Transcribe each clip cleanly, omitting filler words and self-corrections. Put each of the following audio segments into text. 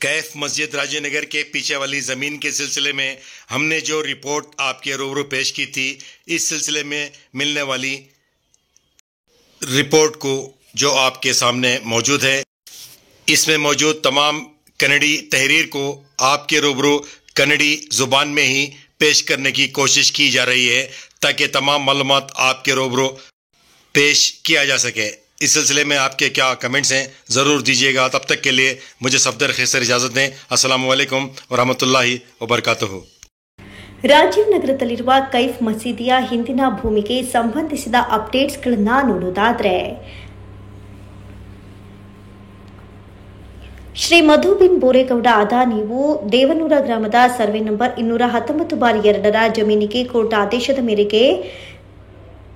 कैफ मस्जिद राजेनगर के पीछे वाली ज़मीन के सिलसिले में हमने जो रिपोर्ट आपके रूबरू पेश की थी, इस सिलसिले में मिलने वाली रिपोर्ट को जो आपके सामने मौजूद है, इसमें मौजूद तमाम कन्नड़ी तहरीर को आपके रूबरू कन्नड़ी ज़ुबान में ही पेश करने की कोशिश की जा रही है ताकि तमाम मालूमात आपके रूबरू पेश किया जा सके। इस सिलसिले में आपके क्या कमेंट्स हैं ज़रूर दीजिएगा। तब तक के लिए मुझे सफदर खैसर इजाज़त दें। अस्सलामु अलैकुम वरहमतुल्लाहि वबरकातुहु। ರಾಜೀವ್ ನಗರದಲ್ಲಿರುವ ಕೈಫ್ ಮಸೀದಿಯ ಹಿಂದಿನ ಭೂಮಿಗೆ ಸಂಬಂಧಿಸಿದ ಅಪ್ಡೇಟ್ಸ್ಗಳನ್ನು ನೋಡೋದಾದ್ರೆ, ಶ್ರೀ ಮಧು ಬಿನ್ ಬೋರೇಗೌಡ ಅದಾನಿಯು ದೇವನೂರ ಗ್ರಾಮದ ಸರ್ವೆ ನಂಬರ್ 219/2 ಜಮೀನಿಗೆ ಕೋರ್ಟ್ ಆದೇಶದ ಮೇರೆಗೆ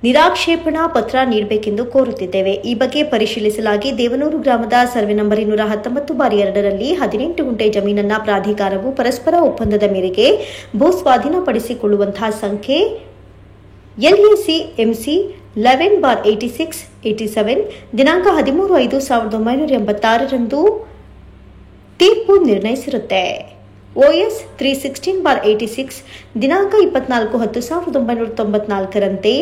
ನಿರಾಕ್ಷೇಪಣಾ ಪತ್ರ ನೀಡಬೇಕೆಂದು ಕೋರುತ್ತಿದ್ದೇವೆ. ಈ ಬಗ್ಗೆ ಪರಿಶೀಲಿಸಲಾಗಿ ದೇವನೂರು ಗ್ರಾಮದ ಸರ್ವೆ ನಂಬರ್ 219/2ರಲ್ಲಿ 18 ಗುಂಟೆ ಜಮೀನನ್ನ ಪ್ರಾಧಿಕಾರವು ಪರಸ್ಪರ ಒಪ್ಪಂದದ ಮೇರೆಗೆ ಭೂ ಸ್ವಾಧೀನಪಡಿಸಿಕೊಳ್ಳುವಂತಹ ಸಂಖ್ಯೆ LAC MC 11/86/87 ದಿನಾಂಕ 13/5/1986ರಂದು ತೀರ್ಪು ನಿರ್ಣಯಿಸಿರುತ್ತೆ. OS 316/86 ದಿನಾಂಕ 24/10/1994ರಂತೆ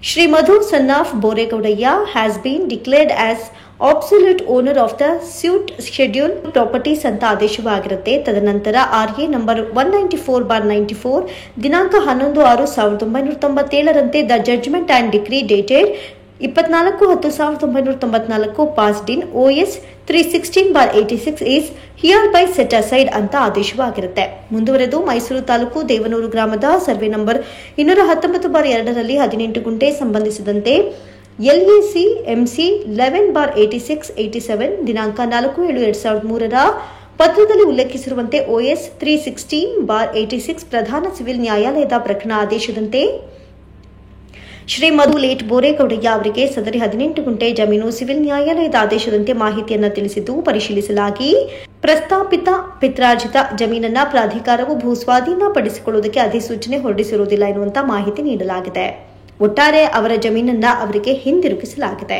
Shri Madhu son of Boregaudaya has been declared as absolute owner of the suit scheduled properties ಅಂತ ಆದೇಶವಾಗಿರುತ್ತೆ. ತದನಂತರ RA ನಂಬರ್ 194/94 ದಿನಾಂಕ 11/6/1997ರಂತೆ the judgement and decree dated 24/10/1994 passed in OS 316/86 is hereby set aside ಅಂತ ಆದೇಶವಾಗಿರುತ್ತೆ. ಮುಂದುವರೆದು ಮೈಸೂರು ತಾಲೂಕು ದೇವನೂರು ಗ್ರಾಮದ survey number 219/2ರಲ್ಲಿ 18 ಗುಂಟೆ ಸಂಬಂಧಿಸಿದಂತೆ LAC MC 11/86/87 ದಿನಾಂಕ 4/7/2003ರ ಪತ್ರದಲ್ಲಿ ಉಲ್ಲೇಖಿಸಿರುವಂತೆ OS 316/86 ಪ್ರಧಾನ ಸಿವಿಲ್ ನ್ಯಾಯಾಲಯದ ಪ್ರಕರಣ ಆದೇಶದಂತೆ ಶ್ರೀ ಮಧು ಲೇಟ್ ಬೋರೇಗೌಡಯ್ಯ ಅವರಿಗೆ ಸದರಿ 18 ಗುಂಟೆ ಜಮೀನು ಸಿವಿಲ್ ನ್ಯಾಯಾಲಯದ ಆದೇಶದಂತೆ ಮಾಹಿತಿಯನ್ನು ತಿಳಿಸಿದ್ದು ಪರಿಶೀಲಿಸಲಾಗಿ ಪ್ರಸ್ತಾಪಿತ ಪಿತ್ರಾರ್ಜಿತ ಜಮೀನನ್ನ ಪ್ರಾಧಿಕಾರವು ಭೂ ಸ್ವಾಧೀನಪಡಿಸಿಕೊಳ್ಳುವುದಕ್ಕೆ ಅಧಿಸೂಚನೆ ಹೊರಡಿಸಿರುವುದಿಲ್ಲ ಎನ್ನುವಂತ ಮಾಹಿತಿ ನೀಡಲಾಗಿದೆ. ಒಟ್ಟಾರೆ ಅವರ ಜಮೀನನ್ನ ಅವರಿಗೆ ಹಿಂದಿರುಗಿಸಲಾಗಿದೆ.